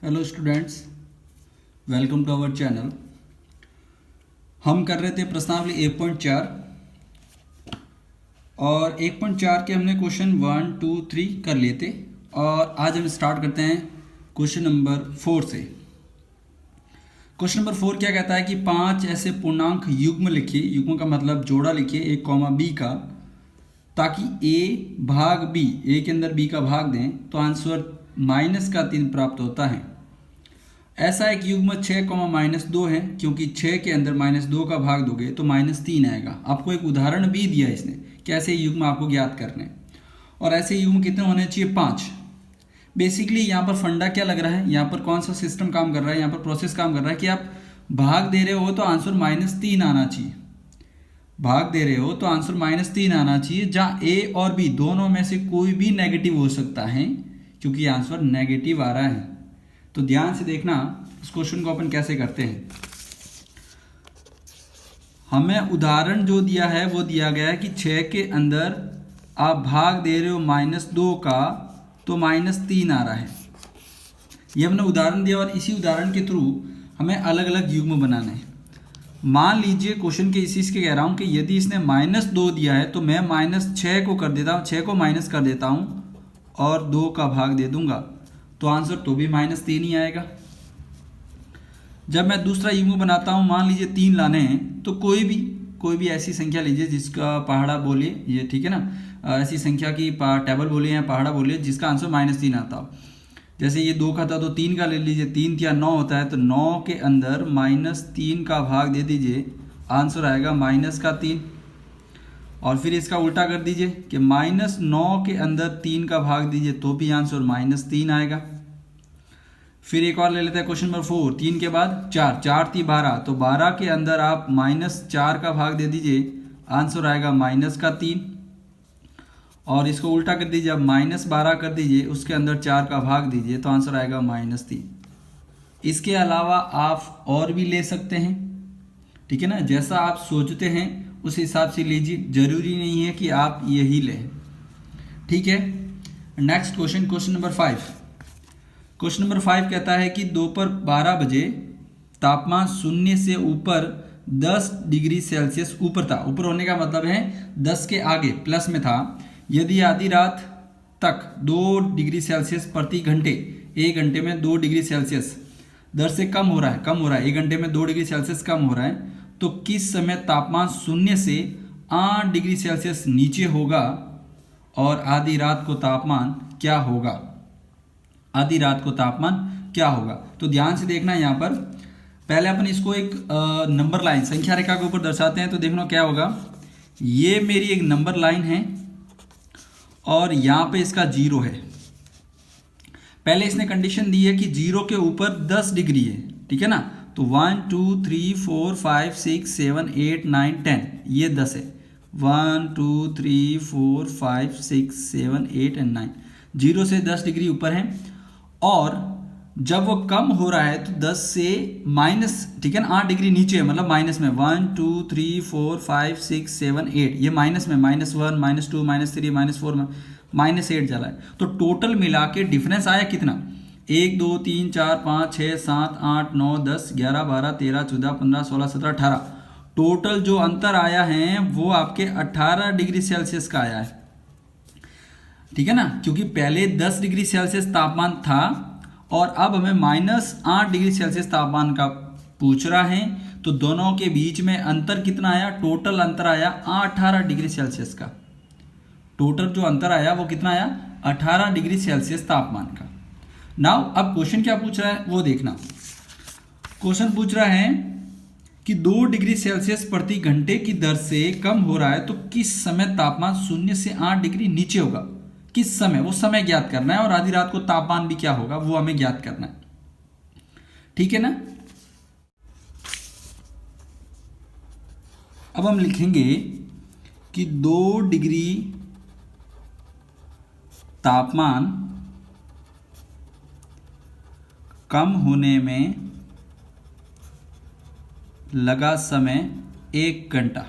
Hello students, welcome to our channel. हम कर रहे थे प्रश्नावली 1.4 और 1.4 के हमने क्वेश्चन 1, 2, 3 कर लिए थे और आज हम स्टार्ट करते हैं क्वेश्चन नंबर 4 से। क्वेश्चन नंबर 4 क्या कहता है कि 5 ऐसे पूर्णांक युग्म लिखिए, युग्म का मतलब जोड़ा लिखिए a, b का, ताकि a भाग b, a के अंदर b का भाग दें तो आंसर -3 प्राप्त होता है। ऐसा एक युग्म 6, -2 है, क्योंकि 6 के अंदर -2 का भाग दोगे तो -3 आएगा। आपको एक उदाहरण भी दिया इसने कैसे युग्म आपको ज्ञात करने, और ऐसे युग्म कितने होने चाहिए? 5। बेसिकली यहाँ पर फंडा क्या लग रहा है, यहाँ पर कौन सा सिस्टम काम कर रहा है, यहाँ पर प्रोसेस काम कर रहा है कि आप भाग दे रहे हो तो आंसर -3 आना चाहिए। भाग दे रहे हो तो आंसर -3 आना चाहिए, जहाँ ए और बी दोनों में से कोई भी नेगेटिव हो सकता है, क्योंकि आंसर नेगेटिव आ रहा है। तो ध्यान से देखना इस क्वेश्चन को अपन कैसे करते हैं। हमें उदाहरण जो दिया है वो दिया गया है कि 6 के अंदर आप भाग दे रहे हो -2 का तो -3 आ रहा है। ये हमने उदाहरण दिया और इसी उदाहरण के थ्रू हमें अलग अलग युग्म बनाना है। मान लीजिए क्वेश्चन के इसी के कह रहा हूँ कि यदि इसने -2 दिया है तो मैं -6 को कर देता हूँ, 6 को माइनस कर देता हूँ और 2 का भाग दे दूंगा तो आंसर तो भी -3 ही आएगा। जब मैं दूसरा युग्म बनाता हूँ, मान लीजिए 3 लाने हैं, तो कोई भी ऐसी संख्या लीजिए जिसका पहाड़ा बोलिए, ये ठीक है ना, ऐसी संख्या की टेबल बोलिए या पहाड़ा बोलिए जिसका आंसर -3 आता हो। जैसे ये 2 का था तो 3 का ले लीजिए, 3 या 9 होता है तो 9 के अंदर -3 का भाग दे दीजिए, आंसर आएगा -3। और फिर इसका उल्टा कर दीजिए कि -9 के अंदर 3 का भाग दीजिए तो भी आंसर -3 आएगा। फिर एक और ले लेते हैं क्वेश्चन नंबर 4। 3 के बाद 4, 4 3 12, तो 12 के अंदर आप -4 का भाग दे दीजिए, आंसर आएगा -3। और इसको उल्टा कर दीजिए, अब -12 कर दीजिए, उसके अंदर 4 का भाग दीजिए तो आंसर आएगा -3। इसके अलावा आप और भी ले सकते हैं, ठीक है ना, जैसा आप सोचते हैं उस हिसाब से लीजिए, जरूरी नहीं है कि आप यही लें, ठीक है। Next question, question number 5। Question number 5 कहता है कि दोपहर 12 बजे तापमान 0 से ऊपर 10 डिग्री सेल्सियस ऊपर था। ऊपर होने का मतलब है 10 के आगे प्लस में था। यदि आधी रात तक 2 डिग्री सेल्सियस प्रति घंटे, 1 घंटे में 2 डिग्री सेल्सियस दर से कम हो रहा है, 1 घंटे में 2 डिग्री सेल्सियस कम हो रहा है, तो किस समय तापमान 0 से 8 डिग्री सेल्सियस नीचे होगा और आधी रात को तापमान क्या होगा? आधी रात को तापमान क्या होगा? तो ध्यान से देखना, यहाँ पर पहले अपन इसको एक नंबर लाइन संख्या रेखा के ऊपर दर्शाते हैं। तो देखना क्या होगा, ये मेरी एक नंबर लाइन है और यहाँ पे इसका 0 है। पहले इसने कंडीशन दी है कि 0 के ऊपर 10 डिग्री है, ठीक है ना, तो 1 2 3 4 5 6 7 8 9 10, ये 10 है। 1 2 3 4 5 6 7 8 एंड 9, 0 से 10 डिग्री ऊपर है। और जब वो कम हो रहा है तो 10 से माइनस, ठीक है ना, 8 डिग्री नीचे है, मतलब माइनस में 1 2 3 4 5 6 7 8, ये माइनस में -1 -2 -3 -4 -8 चला है। तो टोटल मिला के डिफरेंस आया कितना? 1 2 3 4 5 6 7 8 9 10 11 12 13 14 15 16 17 18, टोटल जो अंतर आया है वो आपके 18 डिग्री सेल्सियस का आया है, ठीक है ना, क्योंकि पहले 10 डिग्री सेल्सियस तापमान था और अब हमें -8 डिग्री सेल्सियस तापमान का पूछ रहा है। तो दोनों के बीच में अंतर कितना आया? टोटल अंतर आया 18 डिग्री सेल्सियस का। टोटल जो अंतर आया वो कितना आया? 18 डिग्री सेल्सियस तापमान का। नाउ अब क्वेश्चन क्या पूछ रहा है वो देखना। क्वेश्चन पूछ रहा है कि 2 डिग्री सेल्सियस प्रति घंटे की दर से कम हो रहा है तो किस समय तापमान 0 से 8 डिग्री नीचे होगा? किस समय, वो समय ज्ञात करना है, और आधी रात को तापमान भी क्या होगा वो हमें ज्ञात करना है, ठीक है ना। अब हम लिखेंगे कि 2 डिग्री तापमान कम होने में लगा समय 1 घंटा।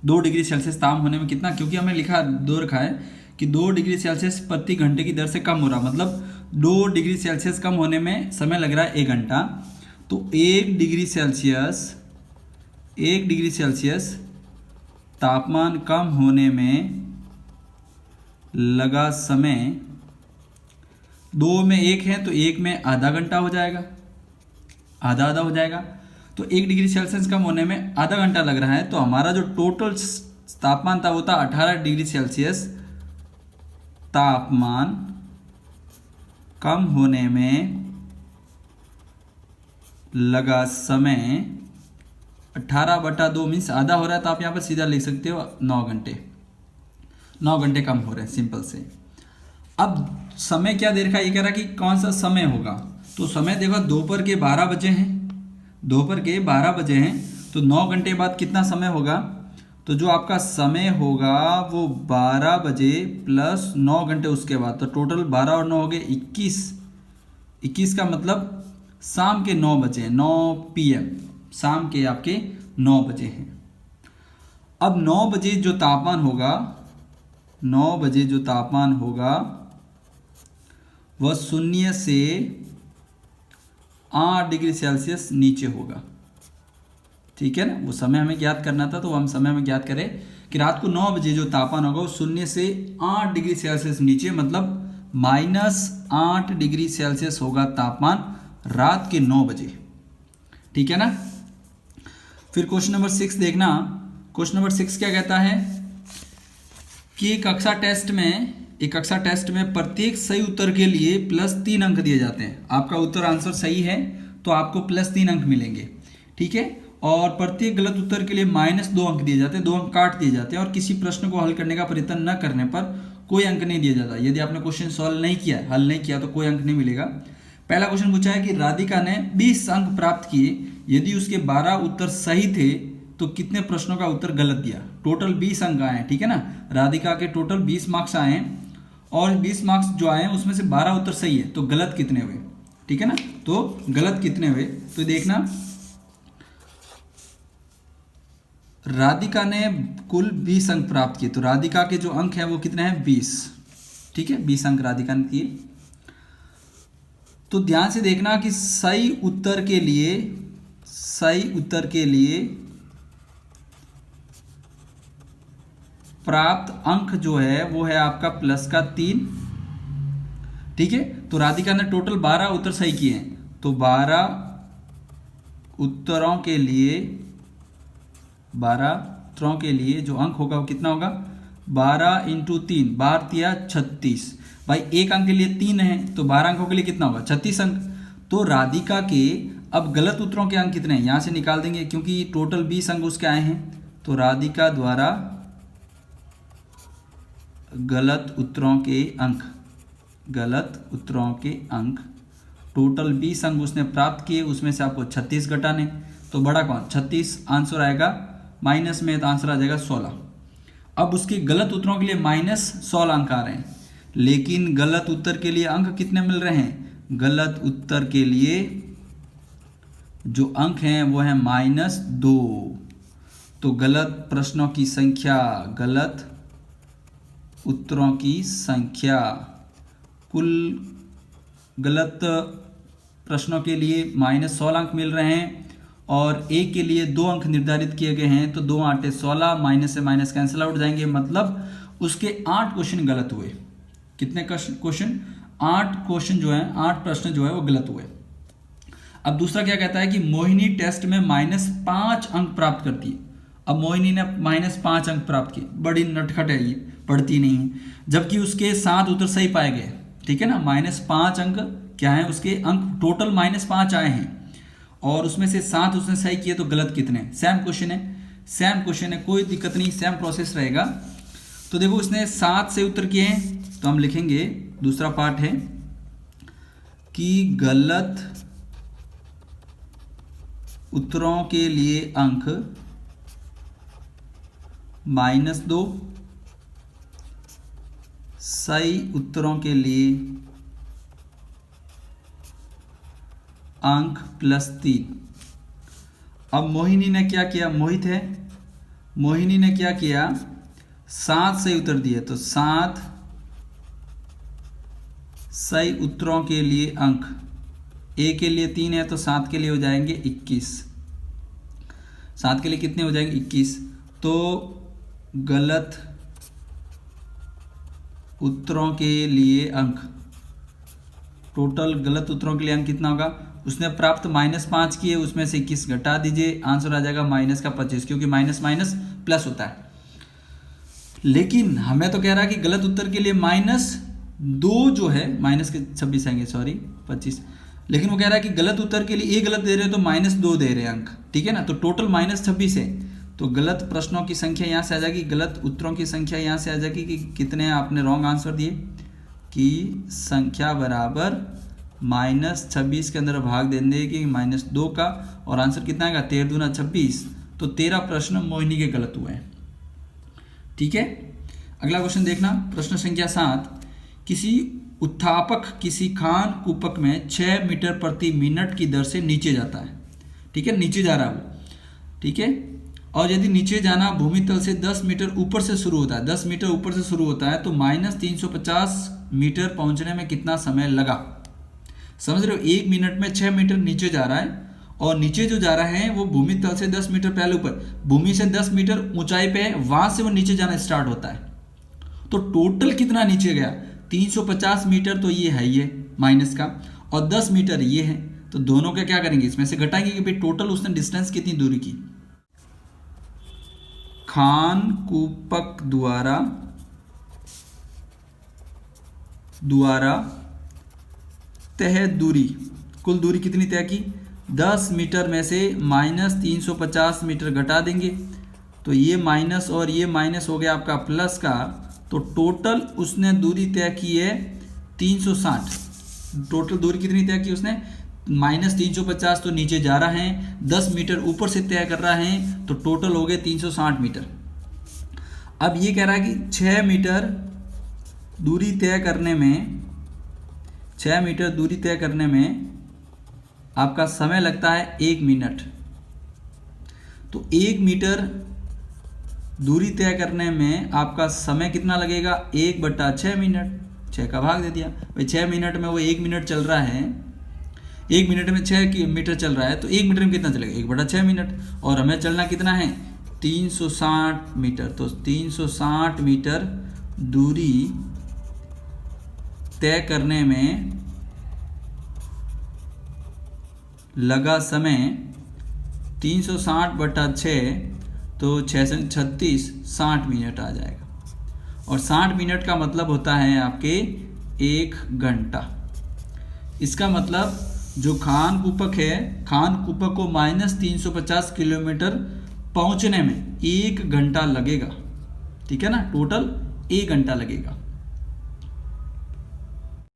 2 डिग्री सेल्सियस तापमान होने में कितना, क्योंकि हमें लिखा 2 रखा है कि 2 डिग्री सेल्सियस प्रति घंटे की दर से कम हो रहा, मतलब 2 डिग्री सेल्सियस कम होने में समय लग रहा है 1 घंटा, तो 1 डिग्री सेल्सियस तापमान कम होने में लगा समय, 2 में 1 है तो 1 में आधा घंटा हो जाएगा, आधा आधा हो जाएगा। तो 1 डिग्री सेल्सियस कम होने में आधा घंटा लग रहा है, तो हमारा जो टोटल तापमान था वो था 18 डिग्री सेल्सियस। तापमान कम होने में लगा समय 18/2 मीन्स आधा हो रहा है, तो आप यहाँ पर सीधा लिख सकते हो 9 घंटे। 9 घंटे कम हो रहे हैं, सिंपल से। अब समय क्या दे रखा है, ये कह रहा है कि कौन सा समय होगा, तो समय देखो दोपहर के 12 बजे हैं, दोपहर के 12 बजे हैं, तो 9 घंटे बाद कितना समय होगा, तो जो आपका समय होगा वो 12 बजे प्लस 9 घंटे उसके बाद, तो टोटल 12 और 9 हो गए 21। 21 का मतलब शाम के 9 बजे, 9 PM, शाम के आपके 9 बजे हैं। अब 9 बजे जो तापमान होगा, 9 बजे जो तापमान होगा वह 0 से 8 डिग्री सेल्सियस नीचे होगा, ठीक है ना। वो समय हमें ज्ञात करना था, तो हम समय हमें ज्ञात करें कि रात को 9 बजे जो तापमान होगा वो 0 से 8 डिग्री सेल्सियस नीचे, मतलब -8 डिग्री सेल्सियस होगा तापमान रात के 9 बजे, ठीक है ना। फिर क्वेश्चन नंबर 6 देखना। क्वेश्चन नंबर 6 क्या कहता है कि एक कक्षा टेस्ट में प्रत्येक सही उत्तर के लिए +3 अंक दिए जाते हैं। आपका उत्तर आंसर सही है तो आपको +3 अंक मिलेंगे, ठीक है। और प्रत्येक गलत उत्तर के लिए -2 अंक दिए जाते हैं, 2 अंक काट दिए जाते हैं, और किसी प्रश्न को हल करने का प्रयत्न न करने पर कोई अंक नहीं दिया जाता। यदि आपने क्वेश्चन सॉल्व नहीं किया, हल नहीं किया, तो कोई अंक नहीं मिलेगा। पहला क्वेश्चन पूछा है कि राधिका ने 20 अंक प्राप्त किए, यदि उसके 12 उत्तर सही थे तो कितने प्रश्नों का उत्तर गलत दिया। टोटल 20 अंक आए हैं, ठीक है ना। राधिका के टोटल 20 मार्क्स आए हैं, और 20 मार्क्स जो आए हैं उसमें से 12 उत्तर सही है, तो गलत कितने हुए, ठीक है ना। तो गलत कितने हुए, तो देखना, राधिका ने कुल 20 अंक प्राप्त किए, तो राधिका के जो अंक हैं वो कितने हैं, 20, ठीक है। 20 अंक राधिका ने किए। तो ध्यान से देखना कि सही उत्तर के लिए प्राप्त अंक जो है वो है आपका +3, ठीक है। तो राधिका ने टोटल 12 उत्तर सही किए हैं, तो 12 उत्तरों के लिए जो अंक होगा वो कितना होगा, 12 × 3, 12 × 36। भाई एक अंक के लिए 3 है, तो 12 अंकों के लिए कितना होगा, 36 अंक। तो राधिका के अब गलत उत्तरों के अंक कितने हैं, यहाँ से निकाल देंगे, क्योंकि टोटल 20 अंक उसके आए हैं। तो राधिका द्वारा गलत उत्तरों के अंक टोटल 20 अंक उसने प्राप्त किए, उसमें से आपको 36 घटाने, तो बड़ा कौन, 36 आंसर आएगा, माइनस में तो आंसर आ जाएगा 16। अब उसके गलत उत्तरों के लिए -16 अंक आ रहे हैं, लेकिन गलत उत्तर के लिए अंक कितने मिल रहे हैं, गलत उत्तर के लिए जो अंक हैं वो है -2। तो गलत प्रश्नों की संख्या, गलत उत्तरों की संख्या, कुल गलत प्रश्नों के लिए -16 अंक मिल रहे हैं, और एक के लिए 2 अंक निर्धारित किए गए हैं, तो 2 × 8 = 16, माइनस से माइनस कैंसिल आउट जाएंगे, मतलब उसके 8 क्वेश्चन गलत हुए। कितने क्वेश्चन, 8 क्वेश्चन जो है, 8 प्रश्न जो है वो गलत हुए। अब दूसरा क्या कहता है कि मोहिनी टेस्ट में -5 अंक प्राप्त करती है। अब मोहिनी ने -5 अंक प्राप्त किए, बड़ी नटखट है ये, पढ़ती नहीं है, जबकि उसके 7 उत्तर सही पाए गए, ठीक है ना। -5 अंक क्या है, उसके अंक टोटल -5 आए हैं, और उसमें से 7 उसने सही किए, तो गलत कितने, सेम क्वेश्चन है, कोई दिक्कत नहीं, सेम प्रोसेस रहेगा। तो देखो उसने 7 से उत्तर किए हैं, तो हम लिखेंगे, दूसरा पार्ट है कि गलत उत्तरों के लिए अंक -2, सही उत्तरों के लिए अंक +3। अब मोहिनी ने क्या किया, मोहित है, मोहिनी ने क्या किया, 7 सही उत्तर दिए, तो 7 सही उत्तरों के लिए अंक, ए के लिए 3 है तो 7 के लिए हो जाएंगे 21। 7 के लिए कितने हो जाएंगे 21। तो गलत उत्तरों के लिए अंक, टोटल गलत उत्तरों के लिए अंक कितना होगा, उसने प्राप्त -5 किए, उसमें से 21 घटा दीजिए, आंसर आ जाएगा -25, क्योंकि माइनस माइनस प्लस होता है। लेकिन हमें तो कह रहा है कि गलत उत्तर के लिए -2 जो है, माइनस के 26 आएंगे, सॉरी 25, लेकिन वो कह रहा है कि गलत उत्तर के लिए ए गलत दे रहे हो तो -2 दे रहे हैं अंक, ठीक है ना। तो टोटल -26 है, तो गलत प्रश्नों की संख्या यहाँ से आ जाएगी, गलत उत्तरों की संख्या यहाँ से आ जाएगी कि कितने आपने रॉन्ग आंसर दिए, कि संख्या बराबर -26 के अंदर भाग दे देंगे -2 का, और आंसर कितना आएगा 13 दूना 26। तो 13 प्रश्न मोहिनी के गलत हुए हैं, ठीक है। अगला क्वेश्चन देखना, प्रश्न संख्या 7। किसी उत्थापक किसी खान कूपक में 6 मीटर प्रति मिनट की दर से नीचे जाता है, ठीक है, नीचे जा रहा है वो, ठीक है। और यदि नीचे जाना भूमि तल से 10 मीटर ऊपर से शुरू होता है, 10 मीटर ऊपर से शुरू होता है, तो -350 मीटर पहुंचने में कितना समय लगा। समझ रहे हो, 1 मिनट में 6 मीटर नीचे जा रहा है, और नीचे जो जा रहा है वो भूमि तल से 10 मीटर पहले ऊपर, भूमि से 10 मीटर ऊंचाई पे है, वहां से वो नीचे जाना स्टार्ट होता है। तो टोटल कितना नीचे गया, 350 मीटर तो ये है ये माइनस का, और 10 मीटर ये है, तो दोनों का क्या करेंगे, इसमें से घटाएंगे कि भाई टोटल उसने डिस्टेंस कितनी दूरी की। खान कूपक द्वारा तय दूरी, कुल दूरी कितनी तय की, 10 मीटर में से -350 मीटर घटा देंगे, तो ये माइनस और ये माइनस हो गया आपका प्लस का, तो टोटल उसने दूरी तय की है 360। टोटल दूरी कितनी तय की उसने, -350 तो नीचे जा रहा है, 10 मीटर ऊपर से तय कर रहा है, तो टोटल हो गए 360 मीटर। अब ये कह रहा है कि 6 मीटर दूरी तय करने में, 6 मीटर दूरी तय करने में आपका समय लगता है 1 मिनट। तो 1 मीटर दूरी तय करने में आपका समय कितना लगेगा, 1/6 मिनट, 6 का भाग दे दिया भाई, 6 मिनट में वो 1 मिनट चल रहा है, 1 मिनट में 6 मीटर चल रहा है, तो 1 मीटर में कितना चलेगा, 1/6 मिनट, और हमें चलना कितना है 360 मीटर। तो 360 मीटर दूरी तय करने में लगा समय 360/6, तो 6 से 36, 60 मिनट आ जाएगा, और 60 मिनट का मतलब होता है आपके 1 घंटा। इसका मतलब जो खान कूपक है, खान कूपक को -350 किलोमीटर पहुंचने में 1 घंटा लगेगा, ठीक है ना, टोटल 1 घंटा लगेगा।